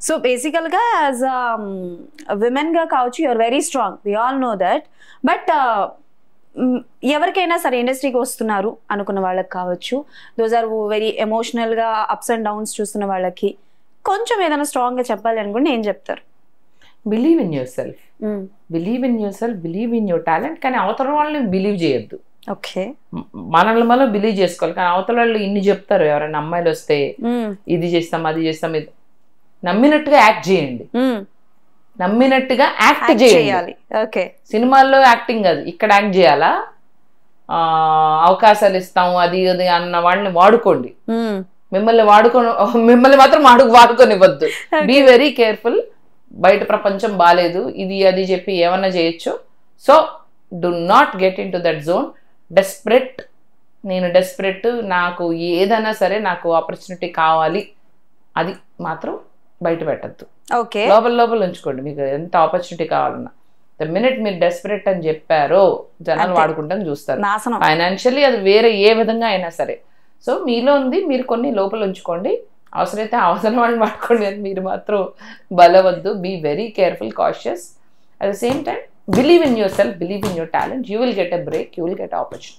So బేసికల్గా as విమెన్గా కావచ్చు, you are very strong, we all know that. But ఎవరికైనా సరే ఇండస్ట్రీకి వస్తున్నారు అనుకున్న వాళ్ళకి కావచ్చు, దోస్ ఆర్ వెరీ ఎమోషనల్గా అప్స్ అండ్ డౌన్స్ చూస్తున్న వాళ్ళకి కొంచెం ఏదైనా స్ట్రాంగ్గా చెప్పాలి అనుకుంటే ఏం చెప్తారు? Believe in your self, believe in your self, believe in your talent. కానీ అవతల వాళ్ళని బిలీవ్ చేయొద్దు. ఓకే, మనల్ని మనం బిలీవ్ చేసుకోవాలి. కానీ అవతల వాళ్ళు ఇన్ని చెప్తారు, ఎవరైనా అమ్మాయిలు వస్తే ఇది చేస్తాం అది చేస్తాం, ఇది నమ్మినట్టుగా యాక్ట్ చేయండి, నమ్మినట్టుగా యాక్ట్ చేయాలి. ఓకే, సినిమాల్లో యాక్టింగ్ కాదు, ఇక్కడ యాక్ట్ చేయాలా, అవకాశాలు ఇస్తాము అది అది అన్న వాళ్ళని వాడుకోండి. మిమ్మల్ని మాత్రం వాడుకొనివ్వద్దు. Be very careful. బయట ప్రపంచం బాలేదు, ఇది అది చెప్పి ఏమన్నా చేయొచ్చు. So do not get in to that zone. Desperate, నేను డెస్పరెట్, నాకు ఏదైనా సరే నాకు ఆపర్చునిటీ కావాలి, అది మాత్రం బయట పెట్టద్దు. ఓకే, లోపల ఉంచుకోండి. మీకు ఎంత ఆపర్చునిటీ కావాలన్నా, ద మినిట్ మీరు డెస్పరెట్ అని చెప్పారో జనాలు వాడుకుంటాను చూస్తారు. ఫైనాన్షియల్లీ అది వేరే ఏ విధంగా అయినా సరే. సో మీలో ఉంది, మీరు కొన్ని లోపల ఉంచుకోండి. అవసరమైతే అవసరం వాళ్ళని వాడుకోండి, అని మీరు మాత్రం బలవద్దు. Be very careful, cautious. At the same time believe in your self, believe in your talent. You will get a break, you will get opportunity.